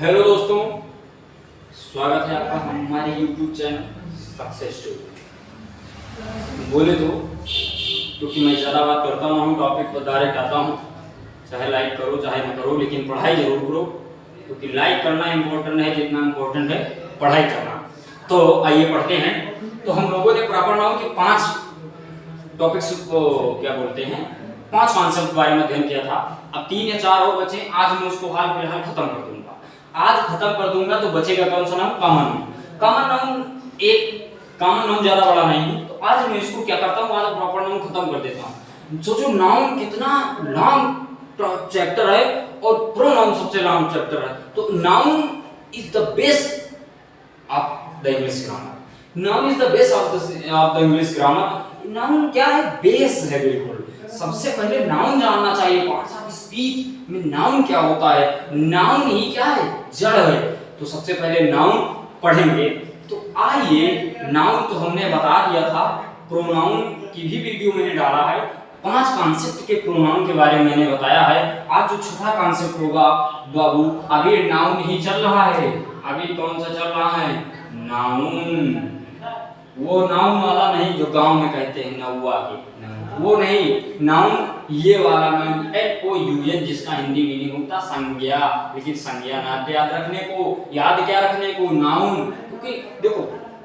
Hello दोस्तों, स्वागत है आपका हमारे YouTube चैनल सक्सेस स्टोरी। बोले तो क्योंकि मैं ज़्यादा बात करता हूँ, टॉपिक पर डायरेक्ट आता हूँ, चाहे लाइक करो चाहे ना करो, लेकिन पढ़ाई जरूर करो, क्योंकि लाइक करना इम्पोर्टेंट है जितना इम्पोर्टेंट है पढ़ाई करना। तो आइए पढ़ते हैं। तो हम लोगों ने प्रॉपर नाउन के 5 टॉपिक्स को क्या बोलते हैं, 5 कॉन्सेप्ट के बारे में अध्ययन किया था। अब 3 या 4 और बचे, आज मैं उसको हाल फिलहाल खत्म कर दूंगा। आज खत्म कर दूंगा तो बचेगा कौन सा noun? Common noun. Common noun एक कॉमन नाउन ज्यादा बड़ा नहीं है, तो आज मैं इसको क्या करता हूँ, आज प्रॉपर नाउन खत्म कर देता हूँ। सोचो नाउन कितना लॉन्ग चैप्टर है और प्रोनाउन सबसे लॉन्ग चैप्टर है। तो noun is the base of the English grammar. Noun is the base of the English grammar. Noun क्या है? बेस है बिल्कुल। सबसे पहले नाउन जानना चाहिए। पार्ट्स ऑफ स्पीच में नाउन क्या होता है? नाउन ही क्या है? जड़ है। तो सबसे पहले नाउन पढ़ेंगे। तो आइए, नाउन तो हमने बता दिया था, प्रोनाउन की भी वीडियो मैंने डाला है। 5 कॉन्सेप्ट के प्रोनाउन के बारे में मैंने बताया है। आज जो छठा कॉन्सेप्ट होगा बाबू, अभी नाउन ही चल रहा है। अभी कौन सा चल रहा है? नाउन। वो नाउन वाला नहीं जो गांव में कहते हैं नौवा के, वो नहीं। नाउन ये वाला नाउन NOUN, जिसका हिंदी मीनिंग होता संज्ञा। लेकिन संज्ञा नाते याद रखने को, याद क्या रखने को? नाउन। क्योंकि देखो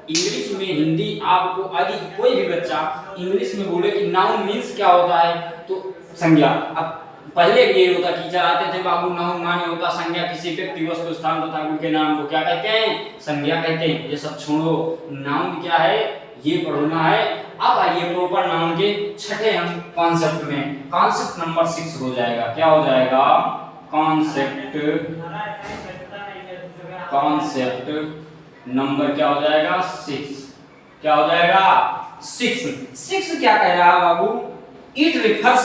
इंग्लिश में, हिंदी आपको यदि कोई भी बच्चा इंग्लिश में बोले कि नाउन मीन्स क्या होता है, तो संज्ञा। अब पहले भी ये होता, टीचर आते थे, बाबू नाउन माने होता संज्ञा, किसी व्यक्ति वस्तु स्थान तथा उनके नाम को क्या कहते हैं? संज्ञा कहते हैं। ये सब छोड़ो, नाउन क्या है ये पढ़ना है। अब आइए प्रॉपर नाउन के छठे हम कॉन्सेप्ट में, कॉन्सेप्ट नंबर 6 हो जाएगा। क्या हो जाएगा? कॉन्सेप्ट नंबर क्या हो जाएगा? 6। क्या हो जाएगा? 6 क्या कह रहा है बाबू? It refers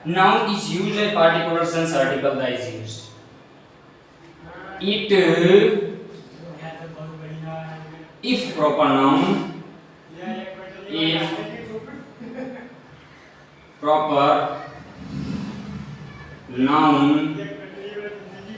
noun is used in particular sense article that is used. It if proper noun, if proper noun is used as particular sense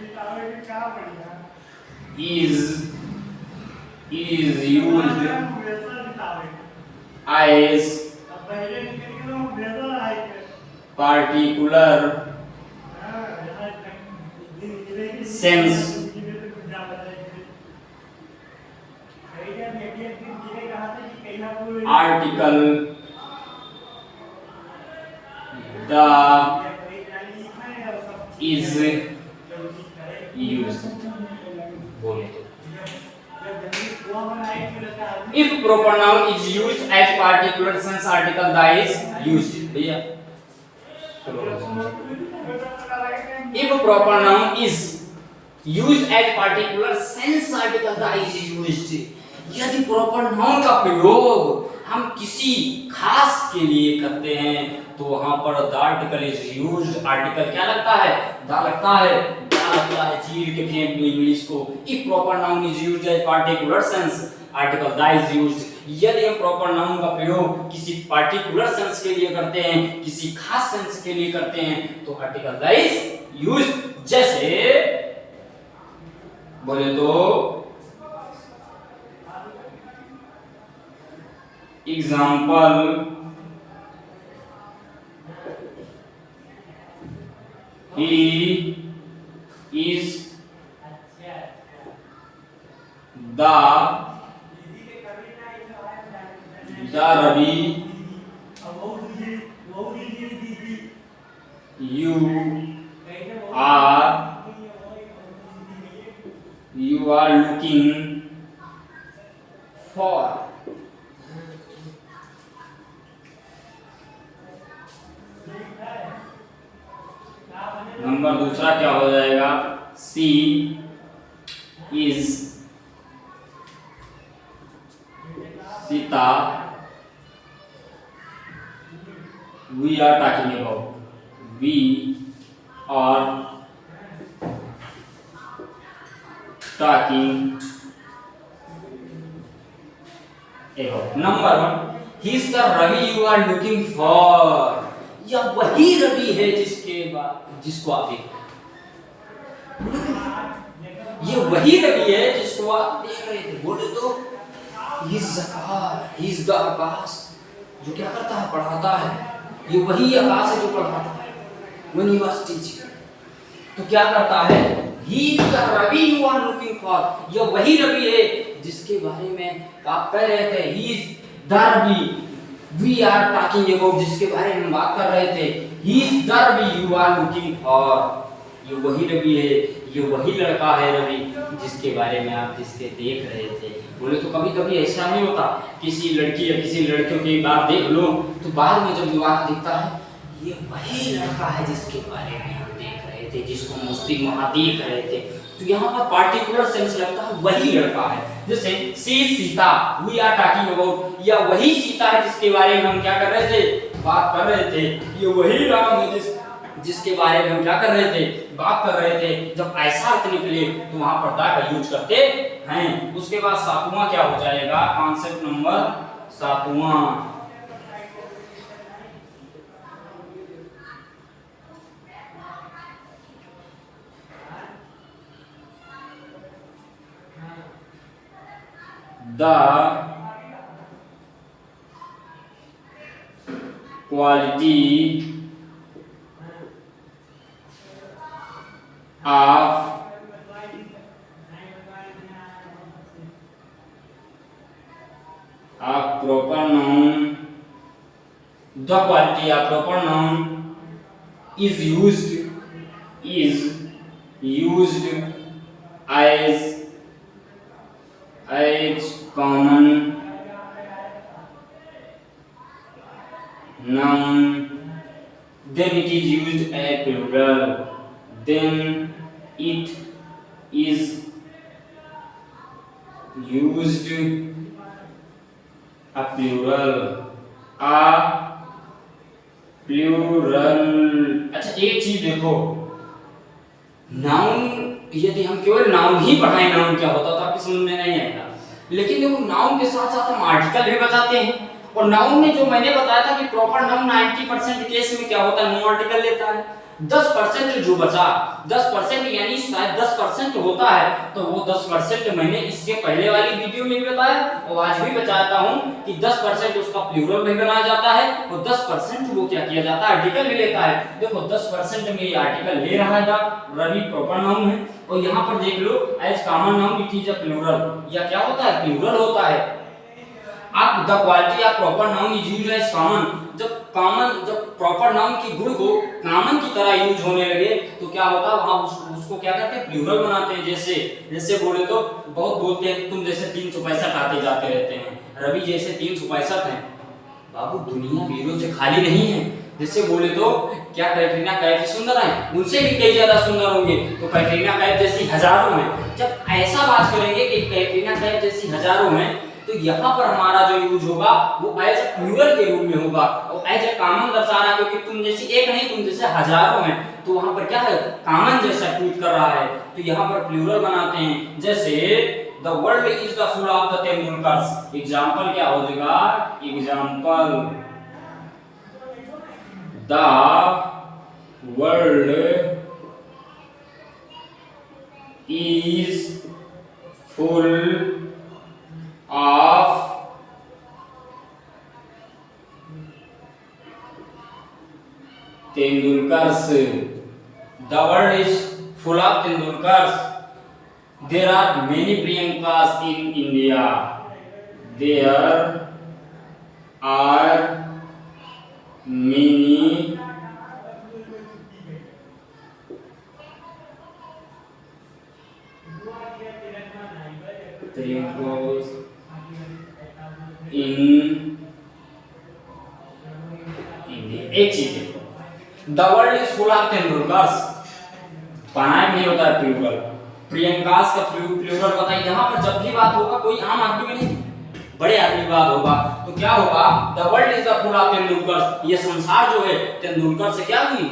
article, the is used। बोले तो if proper noun is used as particular sense article the is used। भैया if proper noun is used as particular sense article the is used। यदि proper noun का प्रयोग हम किसी खास के लिए करते हैं तो वहां पर the article is used. Article क्या लगता है? दा लगता है। क्या लगता है? चीर के फेंक दो इंग्लिश को। If proper noun is used as particular sense article the is used. यदि हम प्रॉपर नाउन का प्रयोग किसी पार्टिकुलर सेंस के लिए करते हैं, किसी खास सेंस के लिए करते हैं, तो आर्टिकल द इज यूज्ड। जैसे बोले तो example, he is the Ravi, you are looking for। Number दूसरा क्या हो जाएगा? She is Sita, we are talking about, we are talking about. Number 1, he is the Ravi you are looking for. यह वही रवि है जिसको आप ये वही रवि है जिसको आप देख रहे थे। बोले तो ही इज द आकाश, जो क्या करता है, पढ़ाता है। ये वही आकाश है जो पढ़ाता है, when he was teaching। तो क्या करता है, he is the Ravi you are looking for. ये वही रवि है जिसके बारे में आप कह रहे थे। He is the Ravi we are talking about, जिसके बारे में बात कर रहे थे। He is the Ravi you are looking for. ये वही रवि है, ये वही लड़का है रवि जिसके बारे में आप जिसके देख रहे थे। बोले तो कभी कभी ऐसा नहीं होता, किसी लड़की या किसी लड़कियों की बात देख लो तो बाद में जब विवाह दिखता है, ये वही लड़का है जिसके बारे में हम देख रहे थे, जिसको हम उस दिन वहां देख रहे थे। तो यहाँ पर पार्टिकुलर सेंस लगता है वही लड़का है। जैसे she Sita we are talking about, या वही सीता है जिसके बारे में हम क्या कर रहे थे, बात कर रहे थे। ये वही राम है जिसके बारे में हम क्या कर रहे थे, बात कर रहे थे। जब ऐसा अर्थ निकले तो वहां पर दा का यूज करते हैं। उसके बाद सातवां क्या हो जाएगा, कॉन्सेप्ट नंबर सातवां, the quality of a proper noun, the quality of proper noun is used as common noun, then it is used as plural, then it is used a plural, अच्छा एक चीज देखो, नाउन यदि हम केवल noun ही पढ़ाएं, noun क्या होता तो आपकी समझ में नहीं आएगा। लेकिन देखो नाउन के साथ साथ हम आर्टिकल भी बताते हैं, और नाउन में जो मैंने बताया था कि प्रॉपर नाउन 90% केस में क्या होता है, नो आर्टिकल लेता है। 10% जो बचा, 10% यानी शायद 10% होता है, तो वो 10% मैंने इससे पहले वाली वीडियो में भी बताया और आज भी बताता हूं कि 10% उसका प्लूरल भी बनाया जाता है और 10% वो क्या किया जाता है, आर्टिकल भी लेता है। देखो 10% में ये आर्टिकल ले रहा है, रवि प्रॉपर नाउन है, और यहाँ पर देख लो as common noun it is a plural, या क्या होता है, प्लूरल होता है। अब the quality of proper noun is used as common, जब प्रॉपर नाउन की गुण को कॉमन की तरह यूज होने लगे तो क्या होता है, वहां उसको क्या करते हैं, प्लूरल बनाते हैं। जैसे बोले तो बहुत बोलते हैं तुम जैसे 365 आते जाते रहते हैं, रवि जैसे 365 हैं। बाबू दुनिया वीरों से खाली नहीं है। जैसे बोले तो क्या कैटरीना कैफ सुंदर है, उनसे भी कई ज्यादा सुंदर होंगे, तो कैटरीना कैफ जैसी हजारों हैं। जब ऐसा बात करेंगे कि कैटरीना कैफ जैसी हजारों हैं, तो यहाँ पर हमारा जो यूज होगा वो एज ए प्लूरल के रूप में होगा, और एज ए कॉमन दर्शा रहा है, क्योंकि तुम जैसे एक नहीं, तुम जैसे हजारों हैं, तो वहां पर क्या है, कॉमन जैसा ट्रीट कर रहा है, तो यहाँ पर प्लूरल बनाते हैं। जैसे the world is the full of the Tendulkar's, example क्या हो जाएगा, example the world is full of Tendulkars. The world is full of Tendulkars. There are many Priyankas in India. There are many Priyankas in India. एक चीज देखो, the world is full of Tendulkar's, pronoun नहीं होता है plural, Priyanka's का plural बताइए। यहाँ पर जब भी बात होगा कोई आम आदमी में नहीं, बड़े आदमी बात होगा, तो क्या होगा, the world is the full of Tendulkar's, ये संसार जो है तेंदुलकर से क्या हुई,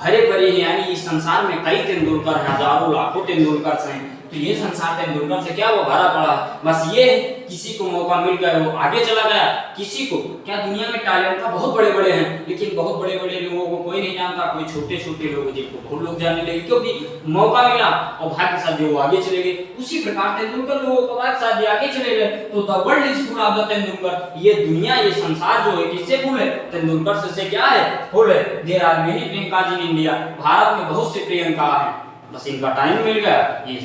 भरे पड़े हैं, यानी इस संसार में कई तेंदुलकर हैं, हजारों लाखों तेंदुलकर हैं, तो ये संसार तेंदुलकर से क्या वो भरा पड़ा है। बस ये किसी को मौका मिल गया वो आगे चला गया, किसी को क्या दुनिया में टैलेंट का बहुत बड़े बड़े हैं, लेकिन बहुत बड़े बड़े लोगों को कोई नहीं जानता, कोई छोटे छोटे लोग जिनको बहुत लोग जानने लगे क्योंकि मौका मिला और भाग्य के साथ वो आगे चले गए। उसी प्रकार तेंदुलकर लोगों को भाग्य के साथ आगे चले गए। तो the world is full of the Tendulkar, ये दुनिया ये संसार जो है किससे फुल है? तेंदुलकर से क्या है? फुल है। There are many Priyankas in India, Bharat में बहुत से प्रियंका हैं, बस इनका टाइम मिल गया, ये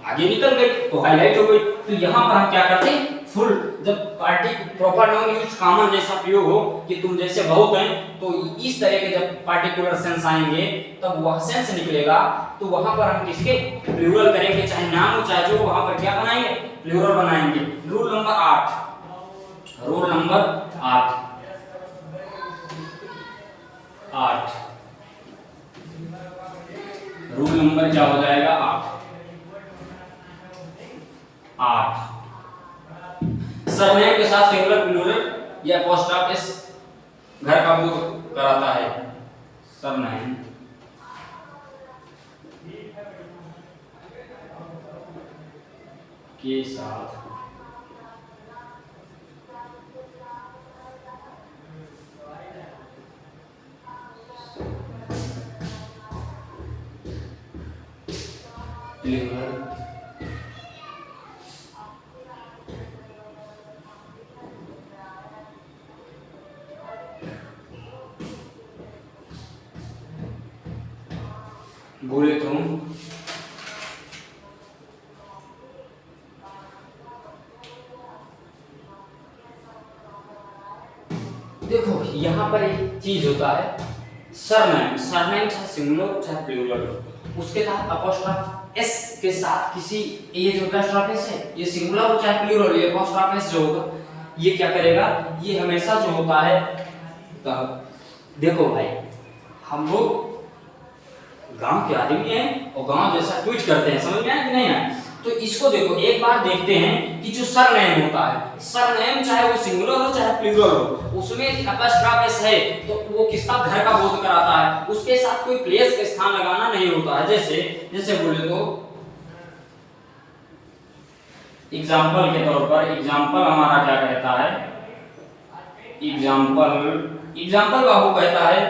आगे निकल गई तो हाईलाइट हो गई। तो यहाँ पर हम क्या करते हैं? फुल, जब party proper noun use common जैसा प्रयोग हो कि तुम जैसे बहुत हैं, तो इस तरह के जब पार्टिकुलर सेंस आएंगे तब वह सेंस निकलेगा, तो वहां पर हम किसके प्लूरल करेंगे, चाहे नाम हो चाहे जो, वहां पर क्या बनाएंगे? प्लूरल बनाएंगे। Rule number 8, rule number 8 rule number क्या हो जाएगा? 8। सरनेम के साथ सिंगुलर प्लूरल या एपोस्ट्रोफ घर का बोध कराता है। सरनेम के साथ प्लूरल बोले तुम देखो यहाँ पर एक चीज होता है, सरनेम, सरनेम चाहे सिंगुलर चाहे प्लूरल, उसके साथ अपोस्ट्रोफ एस के साथ किसी, ये जो अपोस्ट्रोफ एस है ये सिंगुलर हो चाहे प्लूरल, ये अपोस्ट्रोफ एस जो होगा ये क्या करेगा? ये हमेशा जो होता है, देखो भाई हम लोग गांव के आदमी हैं और गांव जैसा ट्वीट करते हैं, समझ में आया कि नहीं आया? तो इसको देखो एक बार देखते हैं कि जो सरनेम होता है, सरनेम चाहे वो सिंगुलर हो चाहे प्लूरल हो, उसमें अपॉस्ट्रोफ एस है तो वो किसका घर का बोध कराता है, उसके साथ कोई प्लेस का स्थान लगाना नहीं होता है। जैसे बोले तो एग्जाम्पल के तौर पर, एग्जाम्पल हमारा क्या कहता है? एग्जाम्पल बाबू कहता है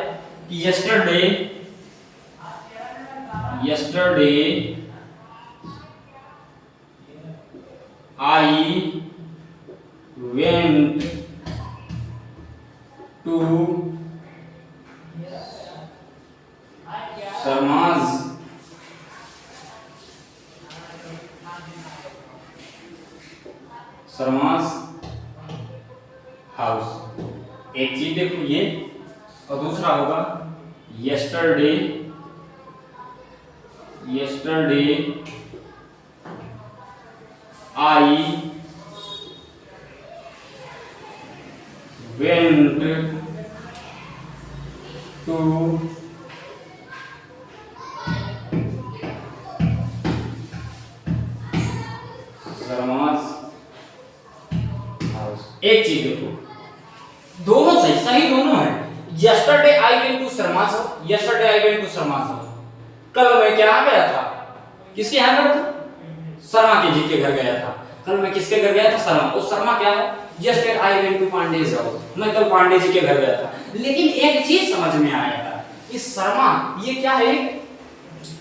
कि yesterday I went to Sharma's house. एक चीज देखो ये, और दूसरा होगा yesterday I went to Sharma's house. एक चीज देखो, दोनों सही दोनों है। yesterday I went to Sharma's house, कल मैं क्या गया था? किसके यहाँ गया था? शर्मा के जी के घर गया था। कल मैं किसके घर गया था? शर्मा। और शर्मा क्या है? yesterday I went to Pandey's house, मैं कल पांडे जी के घर गया था। लेकिन एक चीज समझ में आया था, इस शर्मा ये क्या है?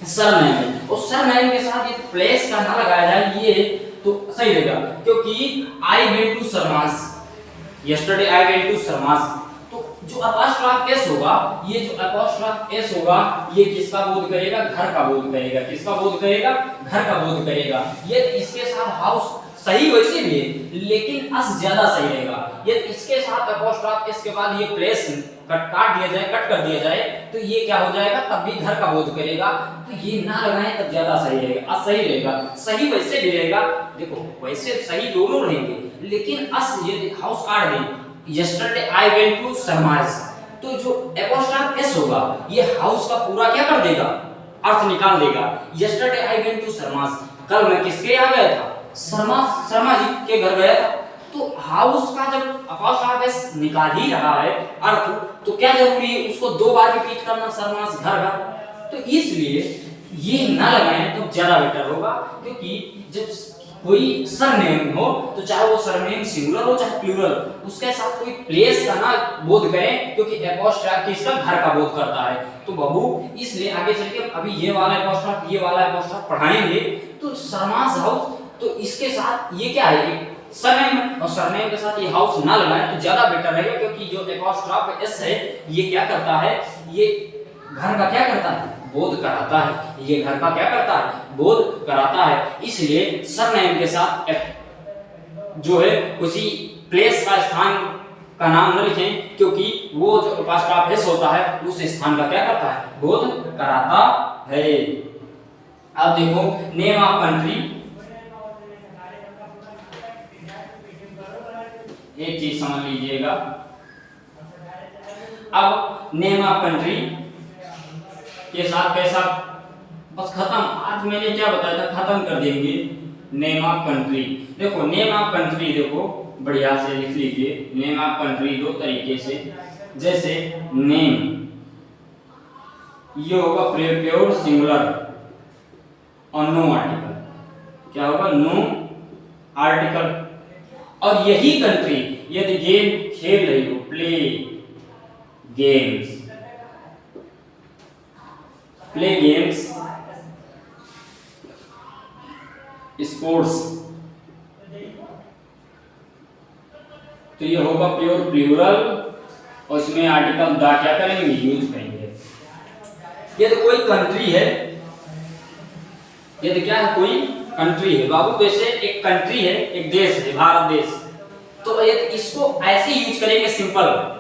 सरनेम है, और सरनेम के साथ ये प्लेस का ना लगाया जाए ये तो सही रहेगा, क्योंकि I went to Sharma's, yesterday I went to Sharma's, तो जो अपॉस्ट्रोफ एस होगा, ये जो अपॉस्ट्रोफ एस होगा ये किसका बोध करेगा? घर का बोध करेगा। किसका बोध करेगा? घर का बोध करेगा। ये इसके साथ हाउस सही वैसे भी है, लेकिन अस ज्यादा सही रहेगा। ये इसके साथ अपॉस्ट्रोफ एस के बाद ये प्लेस कट कर दिया जाए तो ये क्या हो जाएगा? तब भी घर का बोध करेगा। तो ये ना लगाएं तब ज्यादा सही रहेगा, अस सही रहेगा। सही वैसे भी रहेगा, देखो वैसे सही दोनों रहेंगे, लेकिन अस ये हाउस काट दें, yesterday I went to Sharma's, तो जो एपोस्ट्रोफ एस होगा ये हाउस का पूरा क्या कर देगा? अर्थ निकाल देगा। yesterday I went to Sharma's, कल मैं किसके यहाँ गया था? शर्मा जी के घर गया था। तो हाउस का जब एपोस्ट्रोफ एस निकाल ही रहा है अर्थ, तो क्या जरूरी है उसको दो बार रिपीट करना? शर्मा's घर का। तो इसलिए ये ना लगाएं तो ज्यादा बेटर होगा, क्योंकि जब कोई सरनेम हो, तो चाहे वो सरनेम सिंगुलर हो चाहे प्लूरल, उसके साथ कोई प्लेस का ना बोध करें, क्योंकि एपोस्ट्रॉफ किसका, घर का बोध करता है। तो बाबू इसलिए आगे चल के अभी ये वाला एपोस्ट्रॉफ पढ़ाएंगे, तो शर्मास हाउस, तो इसके साथ ये क्या है, सरनेम, और सरनेम के साथ ये हाउस ना लगाएं तो ज्यादा बेटर रहेगा, क्योंकि जो एपोस्ट्रॉफ एस है ये क्या करता है, ये घर का क्या करता है, बोध कराता है। ये घर का क्या करता है, बोध कराता है। इसलिए सरनेम के साथ जो है किसी प्लेस का, स्थान का नाम न लिखें, क्योंकि वो जो एपोस्ट्रॉफ एस होता है उस स्थान का क्या करता है, बोध कराता है। अब देखो नेम ऑफ कंट्री, एक चीज समझ लीजिएगा। अब नेम ऑफ कंट्री के साथ कैसा, बस खत्म, आज मैंने क्या बताया था खत्म कर देंगे। नेम ऑफ कंट्री, देखो नेम ऑफ कंट्री, देखो बढ़िया से लिख लीजिए। नेम ऑफ कंट्री दो तरीके से, जैसे नेम ये होगा प्योर सिंगुलर और नो आर्टिकल, क्या होगा, नो आर्टिकल। और यही कंट्री यदि गेम खेल रही हो, प्ले गेम्स, स्पोर्ट्स, तो ये होगा प्योर प्लूरल, और इसमें आर्टिकल दा क्या करेंगे, यूज करेंगे। यदि कोई कंट्री है, यदि क्या है, कोई कंट्री है बाबू, जैसे एक कंट्री है, एक देश है, भारत देश, तो यदि इसको ऐसे यूज करेंगे, सिंपल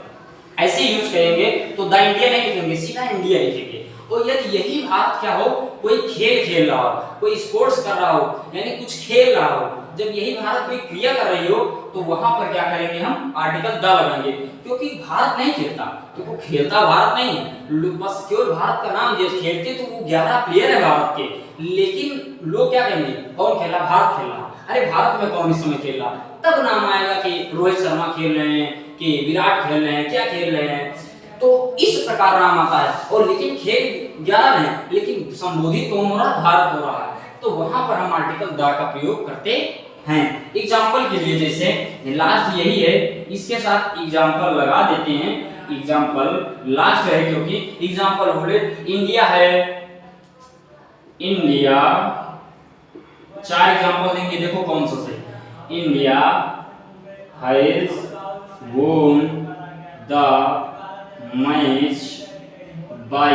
ऐसे यूज करेंगे, तो द इंडिया नहीं लिखेंगे, सीधा इंडिया लिखेंगे। और यदि यही भारत क्या हो, कोई खेल खेल रहा हो, कोई स्पोर्ट्स कर रहा हो, यानी कुछ खेल रहा हो, जब यही भारत कोई क्रिया कर रही हो, तो वहां पर क्या करेंगे, हम आर्टिकल द लगाएंगे, क्योंकि भारत नहीं खेलता, तो वो खेलता भारत नहीं है, बस केवल भारत का नाम देश खेलते, तो वो 11 प्लेयर है भारत के, लेकिन लोग क्या कहेंगे, कौन खेला, भारत खेल रहा, अरे भारत में कौन इस समय खेल रहा, तब नाम आएगा कि रोहित शर्मा खेल रहे हैं, कि विराट खेल रहे हैं, क्या खेल रहे हैं, तो इस प्रकार नाम आता है। और लेकिन खेल 11 है, लेकिन संबोधित कौन हो रहा है, भारत हो रहा है, तो वहां पर हम आर्टिकल द का प्रयोग करते हैं। एग्जाम्पल के लिए जैसे लास्ट यही है, इसके साथ एग्जाम्पल लगा देते हैं, एग्जाम्पल लास्ट है, क्योंकि एग्जाम्पल बोले इंडिया है, इंडिया 4 एग्जाम्पल देंगे, देखो कौन सा सही, India has won the match by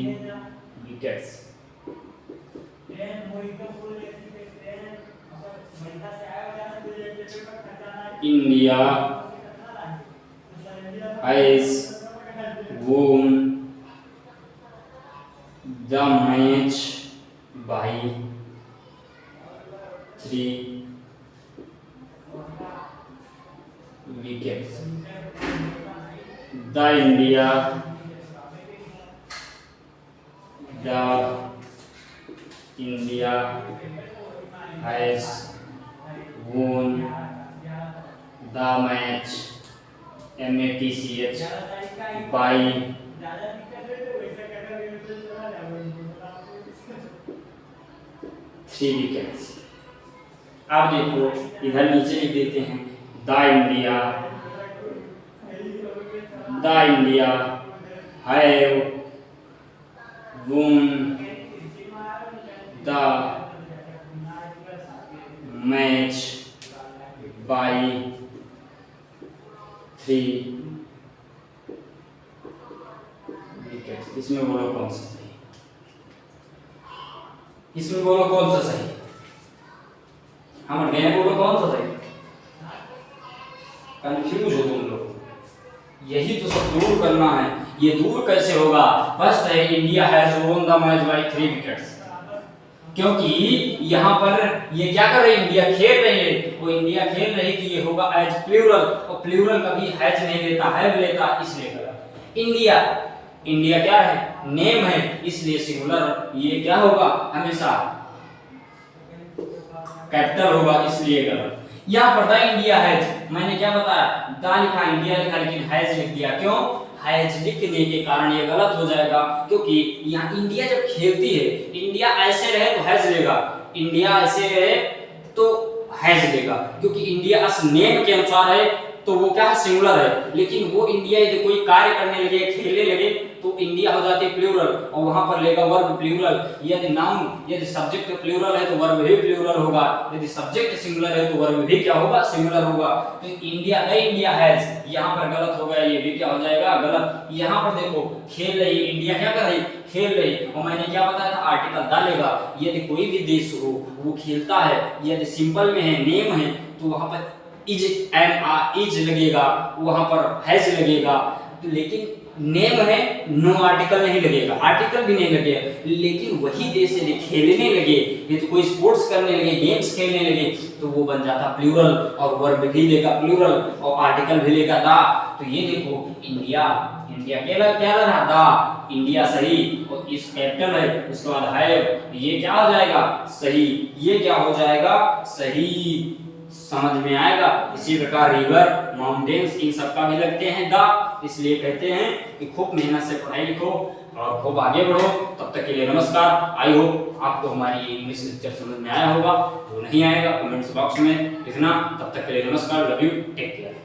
3 wickets. India has won the match by 3 wickets. The India has won the match match by 3 wickets. आप देखो इधर नीचे लिख देते हैं, the India have won the match by 3 wickets. इसमें बोलो कौन सा सही, इसमें बोलो कौन सा सही, हम गए बोलो कौन सा सही, कंफ्यूज हो तुम लोग, यही तो सब दूर करना है। ये दूर कैसे होगा, फर्स्ट है India has won the match by 3 wickets, क्योंकि यहाँ पर ये क्या कर रही है, इंडिया खेल रही है, वो इंडिया खेल रही थी, ये होगा एज प्लूरल, और प्लूरल कभी हैज नहीं लेता, हैव लेता, इसलिए करा। इंडिया क्या है, नेम है, इसलिए सिंगुलर, ये क्या होगा, हमेशा कैपिटल होगा, इसलिए करा। यहाँ पर द इंडिया हैज, मैंने क्या बताया, द लिखा, इंडिया लिखा, लेकिन हैज लिख दिया, क्यों, हैज लिखने के कारण ये गलत हो जाएगा, क्योंकि यहाँ इंडिया जब खेलती है, इंडिया ऐसे रहे तो हैज लेगा, इंडिया ऐसे रहे तो हैज लेगा, क्योंकि इंडिया अस नेम के अनुसार है तो वो क्या है, सिंगुलर है। लेकिन वो इंडिया यदि कोई कार्य करने लगे, खेलने लगे, तो इंडिया हो जाती है प्लूरल, और वहां पर लेगा वर्ब प्लूरल। यदि नाउन, यदि सब्जेक्ट प्लूरल है तो वर्ब भी प्लूरल होगा, यदि सब्जेक्ट सिंगुलर है तो वर्ब भी क्या होगा, सिंगुलर होगा। तो इंडिया नहीं, इंडिया हैज, यहाँ पर गलत हो गया, ये भी क्या हो जाएगा, गलत। यहाँ पर देखो खेल रही, इंडिया क्या कर रही, खेल रही, और मैंने क्या बताया था, आर्टिकल डालेगा। यदि कोई भी देश हो वो खेलता है, यदि सिंपल में है, नेम है, तो वहां पर इज इज लगेगा, वहां पर हैज लगेगा। तो लेकिन नेम है, नो आर्टिकल नहीं लगेगा, आर्टिकल भी नहीं लगेगा। लेकिन वही देश यदि खेलने लगे, ये तो कोई स्पोर्ट्स करने लगे, गेम्स खेलने लगे, तो वो बन जाता प्लूरल, और वर्ब भी लेगा प्लूरल, और आर्टिकल भी लेगा दा। तो ये देखो इंडिया, इंडिया क्या लग रहा, दा, इंडिया सही, और इस कैपिटल है, उसके बाद है, ये क्या हो जाएगा, सही, ये क्या हो जाएगा, सही। समझ में आएगा। इसी प्रकार रिवर, माउंटेन्स, इन सबका भी लगते हैं दा, इसलिए कहते हैं कि खूब मेहनत से पढ़ाई लिखो और खूब आगे बढ़ो। तब तक के लिए नमस्कार। आई होप आपको हमारी इंग्लिश लेक्चर समझ में आया होगा, जो नहीं आएगा कमेंट्स बॉक्स में लिखना। तब तक के लिए नमस्कार, लव यू, टेक केयर।